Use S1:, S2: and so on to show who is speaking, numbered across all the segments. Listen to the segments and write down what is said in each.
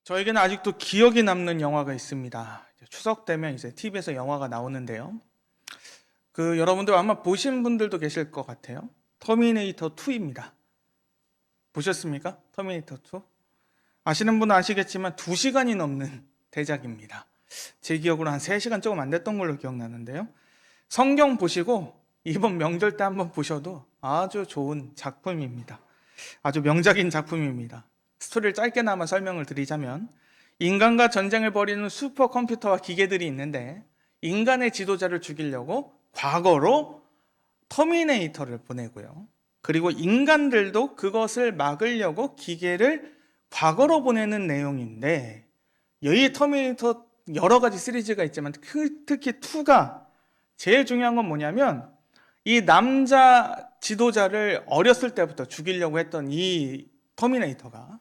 S1: 저에게는 아직도 기억에 남는 영화가 있습니다. 추석 되면 이제 TV에서 영화가 나오는데요. 여러분들 아마 보신 분들도 계실 것 같아요. 터미네이터 2입니다. 보셨습니까? 터미네이터 2? 아시는 분은 아시겠지만 2시간이 넘는 대작입니다. 제 기억으로 한 3시간 조금 안 됐던 걸로 기억나는데요. 성경 보시고 이번 명절 때 한번 보셔도 아주 좋은 작품입니다. 아주 명작인 작품입니다. 스토리를 짧게나마 설명을 드리자면, 인간과 전쟁을 벌이는 슈퍼컴퓨터와 기계들이 있는데 인간의 지도자를 죽이려고 과거로 터미네이터를 보내고요. 그리고 인간들도 그것을 막으려고 기계를 과거로 보내는 내용인데, 여기 터미네이터 여러 가지 시리즈가 있지만 특히 2가 제일 중요한 건 뭐냐면, 이 남자 지도자를 어렸을 때부터 죽이려고 했던 이 터미네이터가,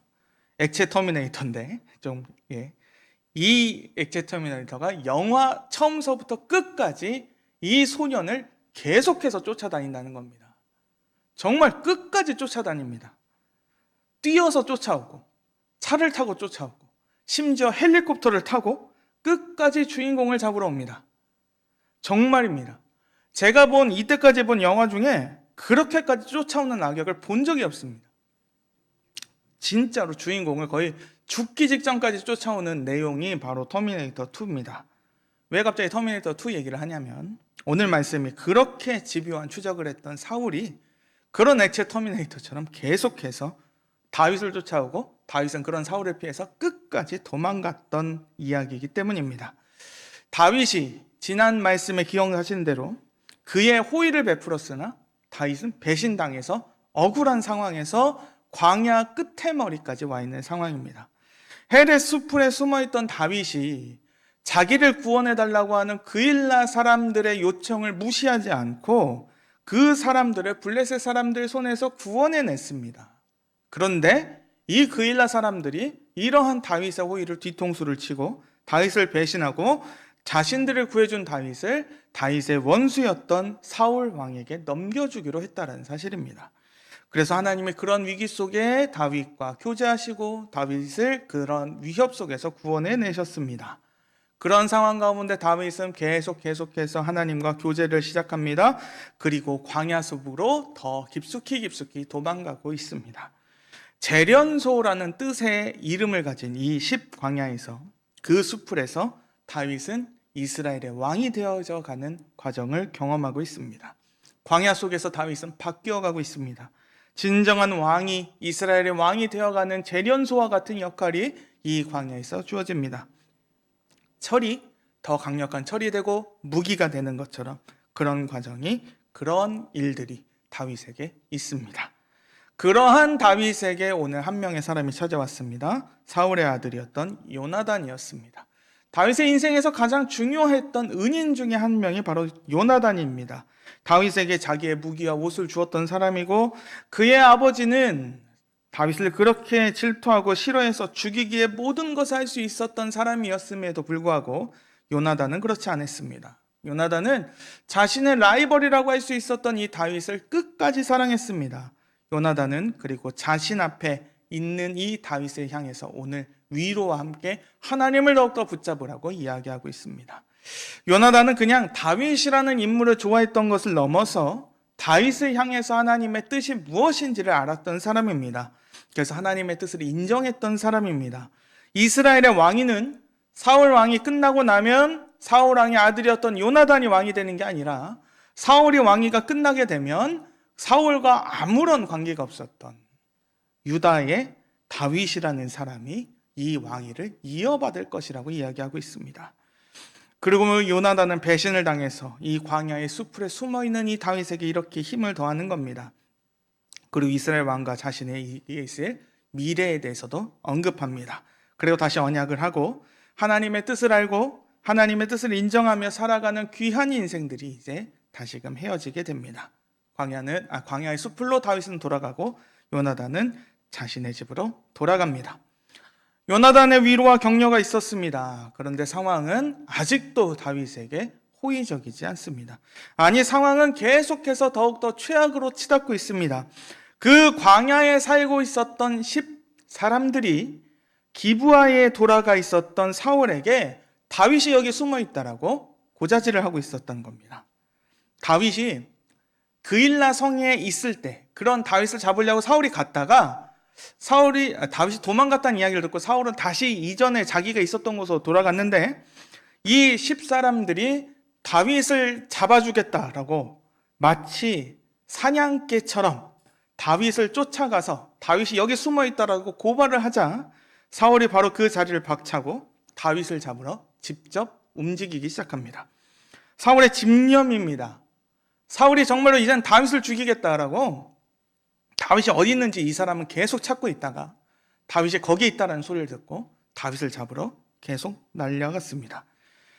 S1: 액체 터미네이터인데 이 액체 터미네이터가 영화 처음서부터 끝까지 이 소년을 계속해서 쫓아다닌다는 겁니다. 정말 끝까지 쫓아다닙니다. 뛰어서 쫓아오고, 차를 타고 쫓아오고, 심지어 헬리콥터를 타고 끝까지 주인공을 잡으러 옵니다. 정말입니다. 제가 이때까지 본 영화 중에 그렇게까지 쫓아오는 악역을 본 적이 없습니다. 진짜로 주인공을 거의 죽기 직전까지 쫓아오는 내용이 바로 터미네이터 2입니다. 왜 갑자기 터미네이터 2 얘기를 하냐면, 오늘 말씀이 그렇게 집요한 추적을 했던 사울이 그런 액체 터미네이터처럼 계속해서 다윗을 쫓아오고, 다윗은 그런 사울을 피해서 끝까지 도망갔던 이야기이기 때문입니다. 다윗이 지난 말씀에 기억하시는 대로 그의 호의를 베풀었으나 다윗은 배신당해서 억울한 상황에서 광야 끝에 머리까지 와 있는 상황입니다. 헬의 수풀에 숨어있던 다윗이 자기를 구원해달라고 하는 그일라 사람들의 요청을 무시하지 않고 그 사람들을 블레셋 사람들 손에서 구원해냈습니다. 그런데 이 그일라 사람들이 이러한 다윗의 호의를 뒤통수를 치고 다윗을 배신하고 자신들을 구해준 다윗을 다윗의 원수였던 사울 왕에게 넘겨주기로 했다는 사실입니다. 그래서 하나님의 그런 위기 속에 다윗과 교제하시고 다윗을 그런 위협 속에서 구원해내셨습니다. 그런 상황 가운데 다윗은 계속해서 하나님과 교제를 시작합니다. 그리고 광야 숲으로 더 깊숙이 도망가고 있습니다. 재련소라는 뜻의 이름을 가진 이 10광야에서, 그 수풀에서 다윗은 이스라엘의 왕이 되어져 가는 과정을 경험하고 있습니다. 광야 속에서 다윗은 바뀌어가고 있습니다. 진정한 왕이, 이스라엘의 왕이 되어가는 재련소와 같은 역할이 이 광야에서 주어집니다. 철이 더 강력한 철이 되고 무기가 되는 것처럼 그런 과정이, 그런 일들이 다윗에게 있습니다. 그러한 다윗에게 오늘 한 명의 사람이 찾아왔습니다. 사울의 아들이었던 요나단이었습니다. 다윗의 인생에서 가장 중요했던 은인 중에 한 명이 바로 요나단입니다. 다윗에게 자기의 무기와 옷을 주었던 사람이고, 그의 아버지는 다윗을 그렇게 질투하고 싫어해서 죽이기에 모든 것을 할 수 있었던 사람이었음에도 불구하고 요나단은 그렇지 않았습니다. 요나단은 자신의 라이벌이라고 할 수 있었던 이 다윗을 끝까지 사랑했습니다. 요나단은 그리고 자신 앞에 있는 이 다윗을 향해서 오늘 위로와 함께 하나님을 더욱더 붙잡으라고 이야기하고 있습니다. 요나단은 그냥 다윗이라는 인물을 좋아했던 것을 넘어서 다윗을 향해서 하나님의 뜻이 무엇인지를 알았던 사람입니다. 그래서 하나님의 뜻을 인정했던 사람입니다. 이스라엘의 왕위는 사울 왕이 끝나고 나면 사울 왕의 아들이었던 요나단이 왕이 되는 게 아니라, 사울이 왕위가 끝나게 되면 사울과 아무런 관계가 없었던 유다의 다윗이라는 사람이 이 왕위를 이어받을 것이라고 이야기하고 있습니다. 그리고 요나단은 배신을 당해서 이 광야의 수풀에 숨어있는 이 다윗에게 이렇게 힘을 더하는 겁니다. 그리고 이스라엘 왕과 자신의 있을 미래에 대해서도 언급합니다. 그리고 다시 언약을 하고 하나님의 뜻을 알고 하나님의 뜻을 인정하며 살아가는 귀한 인생들이 이제 다시금 헤어지게 됩니다. 광야의 수풀로 다윗은 돌아가고 요나단은 자신의 집으로 돌아갑니다. 요나단의 위로와 격려가 있었습니다. 그런데 상황은 아직도 다윗에게 호의적이지 않습니다. 아니, 상황은 계속해서 더욱더 최악으로 치닫고 있습니다. 그 광야에 살고 있었던 10사람들이 기브아에 돌아가 있었던 사울에게 다윗이 여기 숨어 있다라고 고자질을 하고 있었던 겁니다. 다윗이 그일라 성에 있을 때 그런 다윗을 잡으려고 사울이 갔다가 다윗이 도망갔다는 이야기를 듣고 사울은 다시 이전에 자기가 있었던 곳으로 돌아갔는데 이 10사람들이 다윗을 잡아주겠다라고 마치 사냥개처럼 다윗을 쫓아가서 다윗이 여기 숨어 있다라고 고발을 하자 사울이 바로 그 자리를 박차고 다윗을 잡으러 직접 움직이기 시작합니다. 사울의 집념입니다. 사울이 정말로 이젠 다윗을 죽이겠다라고 다윗이 어디 있는지 이 사람은 계속 찾고 있다가 다윗이 거기에 있다라는 소리를 듣고 다윗을 잡으러 계속 날려갔습니다.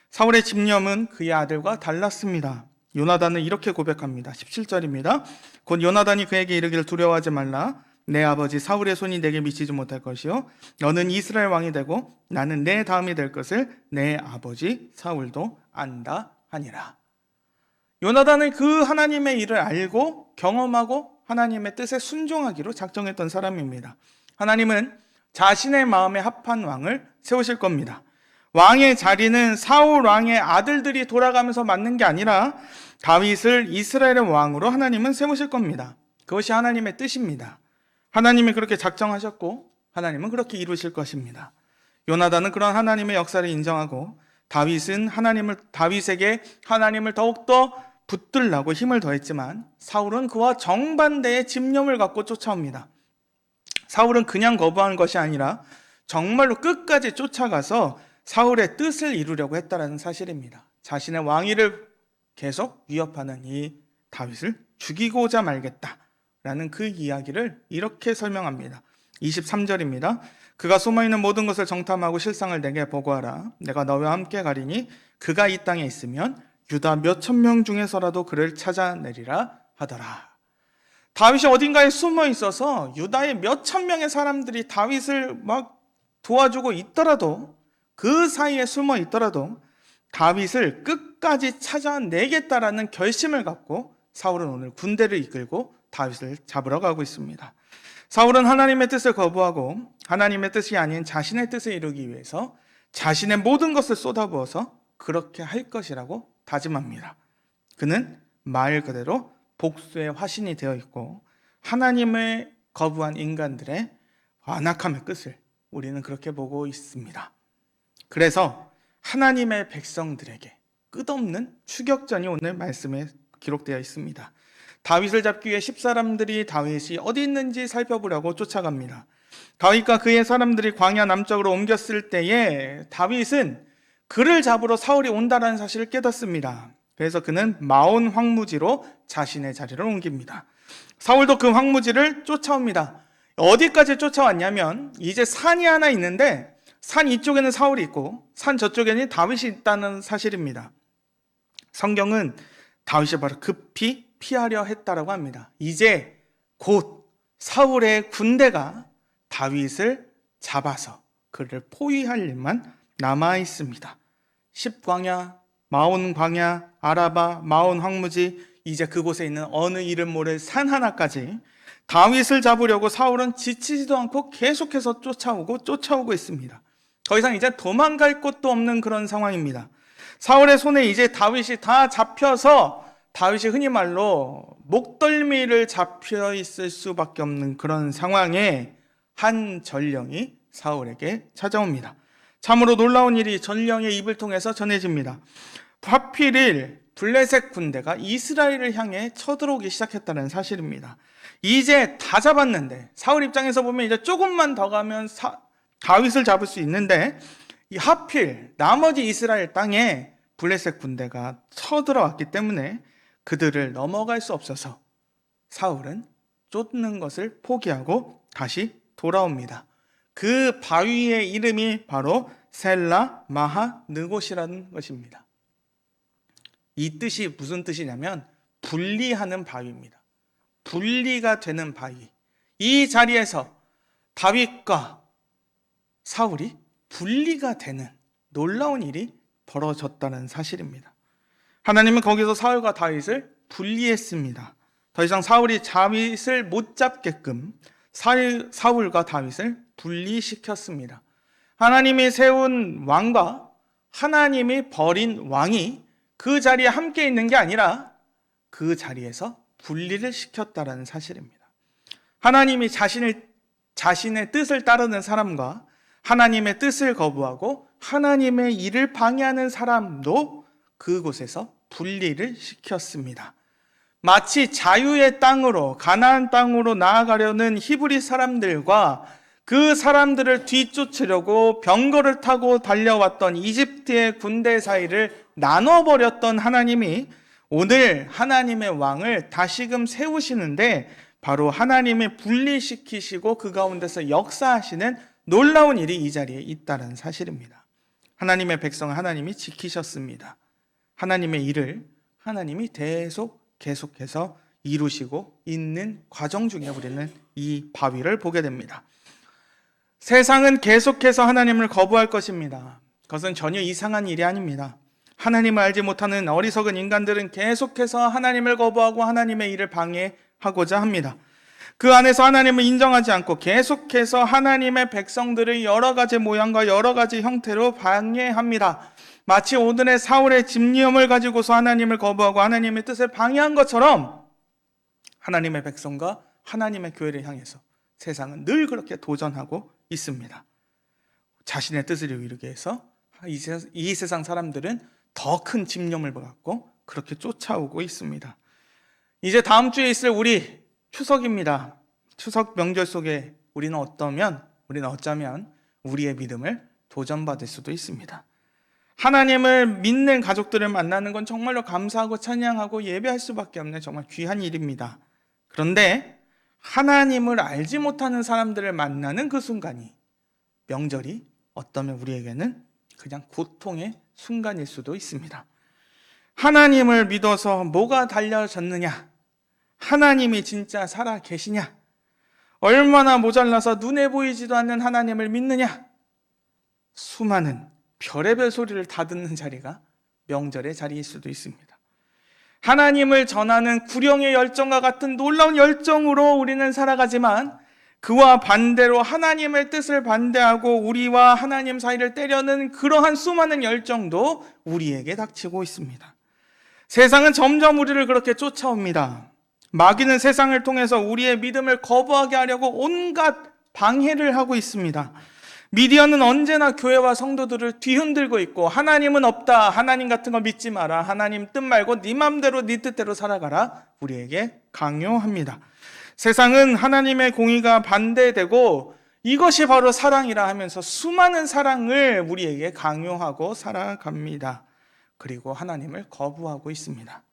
S1: 사울의 집념은 그의 아들과 달랐습니다. 요나단은 이렇게 고백합니다. 17절입니다. 곧 요나단이 그에게 이르기를 두려워하지 말라. 내 아버지 사울의 손이 내게 미치지 못할 것이요 너는 이스라엘 왕이 되고 나는 내 다음이 될 것을 내 아버지 사울도 안다 하니라. 요나단은 그 하나님의 일을 알고 경험하고 하나님의 뜻에 순종하기로 작정했던 사람입니다. 하나님은 자신의 마음에 합한 왕을 세우실 겁니다. 왕의 자리는 사울 왕의 아들들이 돌아가면서 맡는 게 아니라 다윗을 이스라엘의 왕으로 하나님은 세우실 겁니다. 그것이 하나님의 뜻입니다. 하나님이 그렇게 작정하셨고 하나님은 그렇게 이루실 것입니다. 요나단은 그런 하나님의 역사를 인정하고 다윗에게 하나님을 더욱더 붙들라고 힘을 더했지만 사울은 그와 정반대의 집념을 갖고 쫓아옵니다. 사울은 그냥 거부한 것이 아니라 정말로 끝까지 쫓아가서 사울의 뜻을 이루려고 했다는 사실입니다. 자신의 왕위를 계속 위협하는 이 다윗을 죽이고자 말겠다라는 그 이야기를 이렇게 설명합니다. 23절입니다. 그가 숨어있는 모든 것을 정탐하고 실상을 내게 보고하라. 내가 너와 함께 가리니 그가 이 땅에 있으면 유다 몇천 명 중에서라도 그를 찾아내리라 하더라. 다윗이 어딘가에 숨어 있어서 유다의 몇천 명의 사람들이 다윗을 막 도와주고 있더라도 그 사이에 숨어 있더라도 다윗을 끝까지 찾아내겠다라는 결심을 갖고 사울은 오늘 군대를 이끌고 다윗을 잡으러 가고 있습니다. 사울은 하나님의 뜻을 거부하고 하나님의 뜻이 아닌 자신의 뜻을 이루기 위해서 자신의 모든 것을 쏟아부어서 그렇게 할 것이라고 다짐합니다. 그는 말 그대로 복수의 화신이 되어 있고 하나님을 거부한 인간들의 완악함의 끝을 우리는 그렇게 보고 있습니다. 그래서 하나님의 백성들에게 끝없는 추격전이 오늘 말씀에 기록되어 있습니다. 다윗을 잡기 위해 10사람들이 다윗이 어디 있는지 살펴보려고 쫓아갑니다. 다윗과 그의 사람들이 광야 남쪽으로 옮겼을 때에 다윗은 그를 잡으러 사울이 온다는 사실을 깨닫습니다. 그래서 그는 마온 황무지로 자신의 자리를 옮깁니다. 사울도 그 황무지를 쫓아옵니다. 어디까지 쫓아왔냐면 이제 산이 하나 있는데 산 이쪽에는 사울이 있고 산 저쪽에는 다윗이 있다는 사실입니다. 성경은 다윗이 바로 급히 피하려 했다라고 합니다. 이제 곧 사울의 군대가 다윗을 잡아서 그를 포위할 일만 남아 있습니다. 10광야, 마온 광야, 아라바, 마온 황무지, 이제 그곳에 있는 어느 이름 모를 산 하나까지 다윗을 잡으려고 사울은 지치지도 않고 계속해서 쫓아오고 있습니다. 더 이상 이제 도망갈 곳도 없는 그런 상황입니다. 사울의 손에 이제 다윗이 다 잡혀서 다윗이 흔히 말로 목덜미를 잡혀 있을 수밖에 없는 그런 상황에 한 전령이 사울에게 찾아옵니다. 참으로 놀라운 일이 전령의 입을 통해서 전해집니다. 하필 블레셋 군대가 이스라엘을 향해 쳐들어오기 시작했다는 사실입니다. 이제 다 잡았는데 사울 입장에서 보면 이제 조금만 더 가면 다윗을 잡을 수 있는데 하필 나머지 이스라엘 땅에 블레셋 군대가 쳐들어왔기 때문에 그들을 넘어갈 수 없어서 사울은 쫓는 것을 포기하고 다시 돌아옵니다. 그 바위의 이름이 바로 셀라 마하 느곳이라는 것입니다. 이 뜻이 무슨 뜻이냐면 분리하는 바위입니다. 분리가 되는 바위. 이 자리에서 다윗과 사울이 분리가 되는 놀라운 일이 벌어졌다는 사실입니다. 하나님은 거기서 사울과 다윗을 분리했습니다. 더 이상 사울이 다윗을 못 잡게끔 사울과 다윗을 분리시켰습니다. 하나님이 세운 왕과 하나님이 버린 왕이 그 자리에 함께 있는 게 아니라 그 자리에서 분리를 시켰다는 사실입니다. 하나님이 자신의 뜻을 따르는 사람과 하나님의 뜻을 거부하고 하나님의 일을 방해하는 사람도 그곳에서 분리를 시켰습니다. 마치 자유의 땅으로, 가나안 땅으로 나아가려는 히브리 사람들과 그 사람들을 뒤쫓으려고 병거를 타고 달려왔던 이집트의 군대 사이를 나눠버렸던 하나님이 오늘 하나님의 왕을 다시금 세우시는데 바로 하나님이 분리시키시고 그 가운데서 역사하시는 놀라운 일이 이 자리에 있다는 사실입니다. 하나님의 백성을 하나님이 지키셨습니다. 하나님의 일을 하나님이 계속해서 이루시고 있는 과정 중에 우리는 이 바위를 보게 됩니다. 세상은 계속해서 하나님을 거부할 것입니다. 그것은 전혀 이상한 일이 아닙니다. 하나님을 알지 못하는 어리석은 인간들은 계속해서 하나님을 거부하고 하나님의 일을 방해하고자 합니다. 그 안에서 하나님을 인정하지 않고 계속해서 하나님의 백성들을 여러 가지 모양과 여러 가지 형태로 방해합니다. 마치 오늘의 사울의 집념을 가지고서 하나님을 거부하고 하나님의 뜻을 방해한 것처럼 하나님의 백성과 하나님의 교회를 향해서 세상은 늘 그렇게 도전하고 있습니다. 자신의 뜻을 이루기 위해서 이 세상 사람들은 더 큰 집념을 갖고 그렇게 쫓아오고 있습니다. 이제 다음 주에 있을 우리 추석입니다. 추석 명절 속에 우리는 어쩌면 우리의 믿음을 도전받을 수도 있습니다. 하나님을 믿는 가족들을 만나는 건 정말로 감사하고 찬양하고 예배할 수밖에 없는 정말 귀한 일입니다. 그런데 하나님을 알지 못하는 사람들을 만나는 그 순간이, 명절이 어쩌면 우리에게는 그냥 고통의 순간일 수도 있습니다. 하나님을 믿어서 뭐가 달라졌느냐? 하나님이 진짜 살아 계시냐? 얼마나 모자라서 눈에 보이지도 않는 하나님을 믿느냐? 수많은 별의별 소리를 다 듣는 자리가 명절의 자리일 수도 있습니다. 하나님을 전하는 구령의 열정과 같은 놀라운 열정으로 우리는 살아가지만 그와 반대로 하나님의 뜻을 반대하고 우리와 하나님 사이를 때려는 그러한 수많은 열정도 우리에게 닥치고 있습니다. 세상은 점점 우리를 그렇게 쫓아옵니다. 마귀는 세상을 통해서 우리의 믿음을 거부하게 하려고 온갖 방해를 하고 있습니다. 미디어는 언제나 교회와 성도들을 뒤흔들고 있고 하나님은 없다, 하나님 같은 거 믿지 마라, 하나님 뜻 말고 네 맘대로 네 뜻대로 살아가라 우리에게 강요합니다. 세상은 하나님의 공의가 반대되고 이것이 바로 사랑이라 하면서 수많은 사랑을 우리에게 강요하고 살아갑니다. 그리고 하나님을 거부하고 있습니다.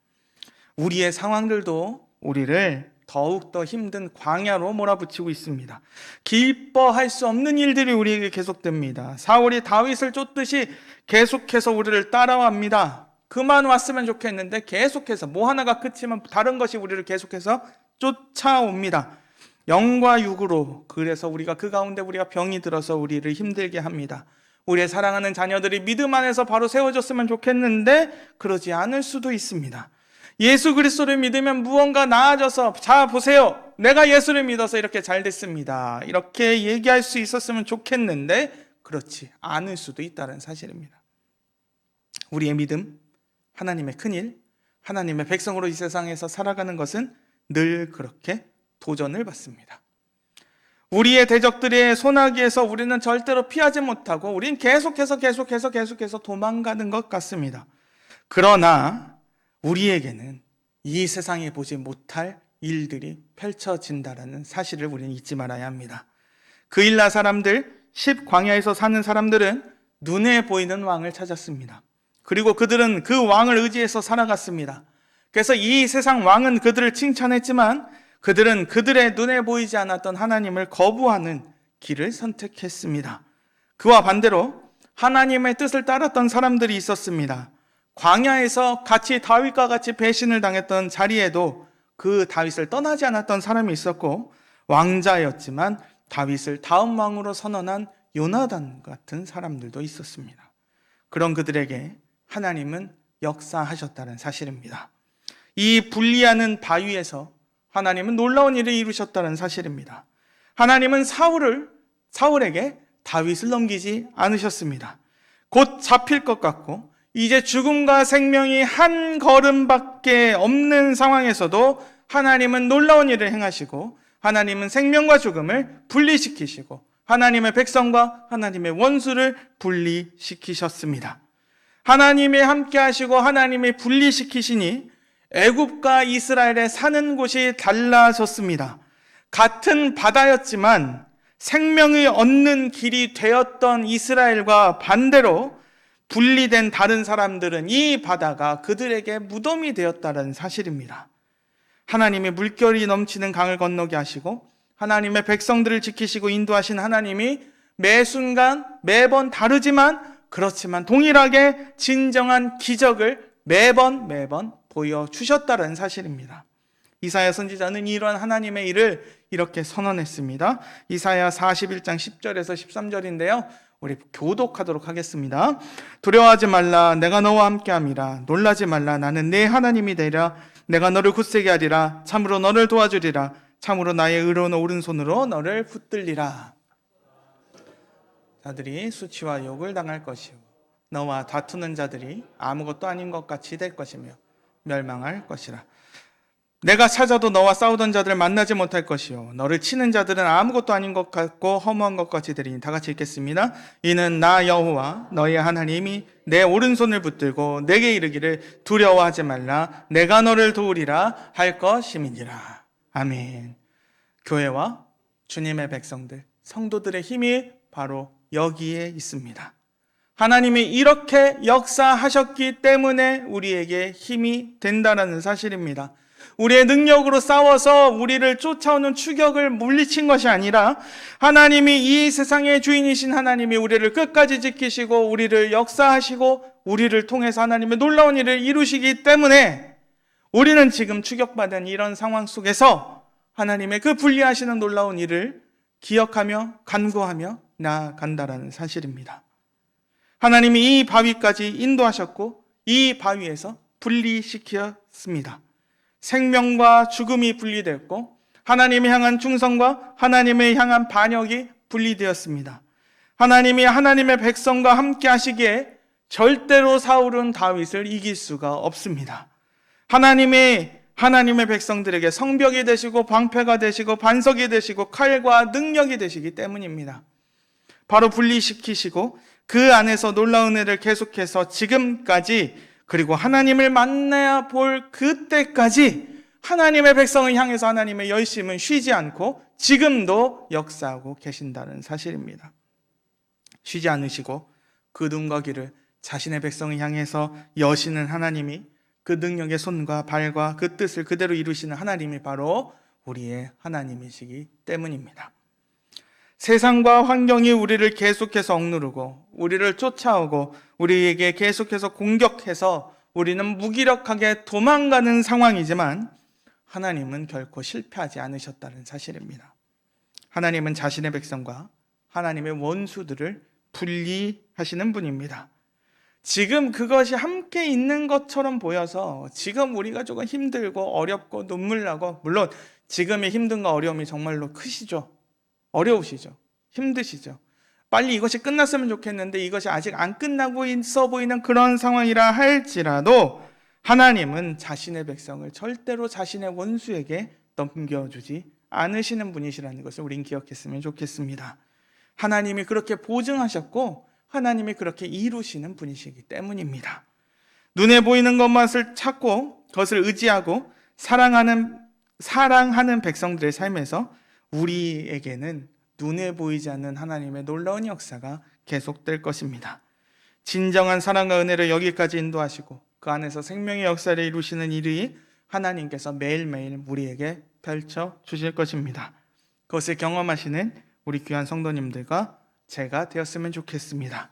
S1: 우리의 상황들도 우리를 더욱더 힘든 광야로 몰아붙이고 있습니다. 기뻐할 수 없는 일들이 우리에게 계속됩니다. 사울이 다윗을 쫓듯이 계속해서 우리를 따라옵니다. 그만 왔으면 좋겠는데 계속해서 뭐 하나가 끝이면 다른 것이 우리를 계속해서 쫓아옵니다. 영과 육으로. 그래서 우리가 그 가운데 우리가 병이 들어서 우리를 힘들게 합니다. 우리의 사랑하는 자녀들이 믿음 안에서 바로 세워졌으면 좋겠는데 그러지 않을 수도 있습니다. 예수 그리스도를 믿으면 무언가 나아져서 자 보세요, 내가 예수를 믿어서 이렇게 잘 됐습니다, 이렇게 얘기할 수 있었으면 좋겠는데 그렇지 않을 수도 있다는 사실입니다. 우리의 믿음, 하나님의 큰일, 하나님의 백성으로 이 세상에서 살아가는 것은 늘 그렇게 도전을 받습니다. 우리의 대적들의 손아귀에서 우리는 절대로 피하지 못하고 우리는 계속해서 도망가는 것 같습니다. 그러나 우리에게는 이 세상에 보지 못할 일들이 펼쳐진다라는 사실을 우리는 잊지 말아야 합니다. 그 일나 사람들, 10광야에서 사는 사람들은 눈에 보이는 왕을 찾았습니다. 그리고 그들은 그 왕을 의지해서 살아갔습니다. 그래서 이 세상 왕은 그들을 칭찬했지만 그들은 그들의 눈에 보이지 않았던 하나님을 거부하는 길을 선택했습니다. 그와 반대로 하나님의 뜻을 따랐던 사람들이 있었습니다. 광야에서 같이 다윗과 같이 배신을 당했던 자리에도 그 다윗을 떠나지 않았던 사람이 있었고, 왕자였지만 다윗을 다음 왕으로 선언한 요나단 같은 사람들도 있었습니다. 그런 그들에게 하나님은 역사하셨다는 사실입니다. 이 분리하는 바위에서 하나님은 놀라운 일을 이루셨다는 사실입니다. 하나님은 사울에게 다윗을 넘기지 않으셨습니다. 곧 잡힐 것 같고 이제 죽음과 생명이 한 걸음밖에 없는 상황에서도 하나님은 놀라운 일을 행하시고 하나님은 생명과 죽음을 분리시키시고 하나님의 백성과 하나님의 원수를 분리시키셨습니다. 하나님이 함께 하시고 하나님이 분리시키시니 애굽과 이스라엘의 사는 곳이 달라졌습니다. 같은 바다였지만 생명을 얻는 길이 되었던 이스라엘과 반대로 분리된 다른 사람들은 이 바다가 그들에게 무덤이 되었다는 사실입니다. 하나님이 물결이 넘치는 강을 건너게 하시고 하나님의 백성들을 지키시고 인도하신 하나님이 매 순간 매번 다르지만 그렇지만 동일하게 진정한 기적을 매번 보여주셨다는 사실입니다. 이사야 선지자는 이러한 하나님의 일을 이렇게 선언했습니다. 이사야 41장 10절에서 13절인데요. 우리 교독하도록 하겠습니다. 두려워하지 말라, 내가 너와 함께함이라. 놀라지 말라, 나는 네 하나님이 되리라. 내가 너를 굳세게 하리라. 참으로 너를 도와주리라. 참으로 나의 의로운 오른손으로 너를 붙들리라. 자들이 수치와 욕을 당할 것이요 너와 다투는 자들이 아무것도 아닌 것 같이 될 것이며 멸망할 것이라. 내가 찾아도 너와 싸우던 자들을 만나지 못할 것이요 너를 치는 자들은 아무것도 아닌 것 같고 허무한 것 같이 되리니. 다 같이 읽겠습니다. 이는 나 여호와 너의 하나님이 내 오른손을 붙들고 내게 이르기를 두려워하지 말라, 내가 너를 도우리라 할 것임이니라. 아멘. 교회와 주님의 백성들, 성도들의 힘이 바로 여기에 있습니다. 하나님이 이렇게 역사하셨기 때문에 우리에게 힘이 된다는 사실입니다. 우리의 능력으로 싸워서 우리를 쫓아오는 추격을 물리친 것이 아니라 하나님이 이 세상의 주인이신 하나님이 우리를 끝까지 지키시고 우리를 역사하시고 우리를 통해서 하나님의 놀라운 일을 이루시기 때문에 우리는 지금 추격받은 이런 상황 속에서 하나님의 그 분리하시는 놀라운 일을 기억하며 간구하며 나아간다라는 사실입니다. 하나님이 이 바위까지 인도하셨고 이 바위에서 분리시켰습니다. 생명과 죽음이 분리되었고 하나님이 향한 충성과 하나님을 향한 반역이 분리되었습니다. 하나님이 하나님의 백성과 함께 하시기에 절대로 사울은 다윗을 이길 수가 없습니다. 하나님의 백성들에게 성벽이 되시고 방패가 되시고 반석이 되시고 칼과 능력이 되시기 때문입니다. 바로 분리시키시고 그 안에서 놀라운 은혜를 계속해서 지금까지 그리고 하나님을 만나야 볼 그때까지 하나님의 백성을 향해서 하나님의 열심은 쉬지 않고 지금도 역사하고 계신다는 사실입니다. 쉬지 않으시고 그 눈과 귀를 자신의 백성을 향해서 여시는 하나님이 그 능력의 손과 발과 그 뜻을 그대로 이루시는 하나님이 바로 우리의 하나님이시기 때문입니다. 세상과 환경이 우리를 계속해서 억누르고 우리를 쫓아오고 우리에게 계속해서 공격해서 우리는 무기력하게 도망가는 상황이지만 하나님은 결코 실패하지 않으셨다는 사실입니다. 하나님은 자신의 백성과 하나님의 원수들을 분리하시는 분입니다. 지금 그것이 함께 있는 것처럼 보여서 지금 우리가 조금 힘들고 어렵고 눈물 나고, 물론 지금의 힘든과 어려움이 정말로 크시죠. 어려우시죠. 힘드시죠. 빨리 이것이 끝났으면 좋겠는데 이것이 아직 안 끝나고 있어 보이는 그런 상황이라 할지라도 하나님은 자신의 백성을 절대로 자신의 원수에게 넘겨주지 않으시는 분이시라는 것을 우린 기억했으면 좋겠습니다. 하나님이 그렇게 보증하셨고 하나님이 그렇게 이루시는 분이시기 때문입니다. 눈에 보이는 것만을 찾고 그것을 의지하고 사랑하는 백성들의 삶에서 우리에게는 눈에 보이지 않는 하나님의 놀라운 역사가 계속될 것입니다. 진정한 사랑과 은혜를 여기까지 인도하시고 그 안에서 생명의 역사를 이루시는 일이 하나님께서 매일매일 우리에게 펼쳐 주실 것입니다. 그것을 경험하시는 우리 귀한 성도님들과 제가 되었으면 좋겠습니다.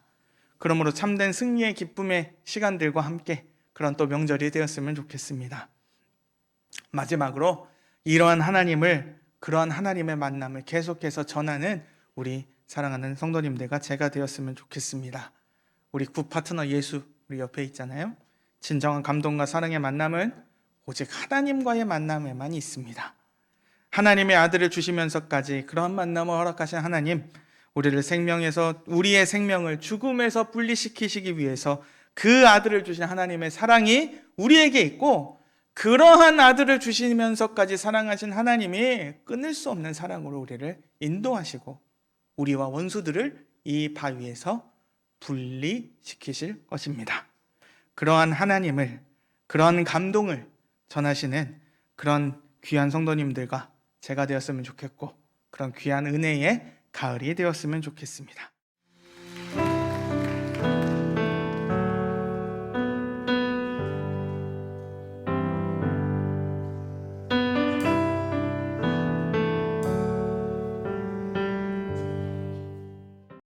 S1: 그러므로 참된 승리의 기쁨의 시간들과 함께 그런 또 명절이 되었으면 좋겠습니다. 마지막으로 그러한 하나님의 만남을 계속해서 전하는 우리 사랑하는 성도님들과 제가 되었으면 좋겠습니다. 우리 굿 파트너 예수 우리 옆에 있잖아요. 진정한 감동과 사랑의 만남은 오직 하나님과의 만남에만 있습니다. 하나님의 아들을 주시면서까지 그러한 만남을 허락하신 하나님, 우리의 생명을 죽음에서 분리시키시기 위해서 그 아들을 주신 하나님의 사랑이 우리에게 있고, 그러한 아들을 주시면서까지 사랑하신 하나님이 끊을 수 없는 사랑으로 우리를 인도하시고 우리와 원수들을 이 바위에서 분리시키실 것입니다. 그러한 하나님을, 그러한 감동을 전하시는 그런 귀한 성도님들과 제가 되었으면 좋겠고, 그런 귀한 은혜의 가을이 되었으면 좋겠습니다.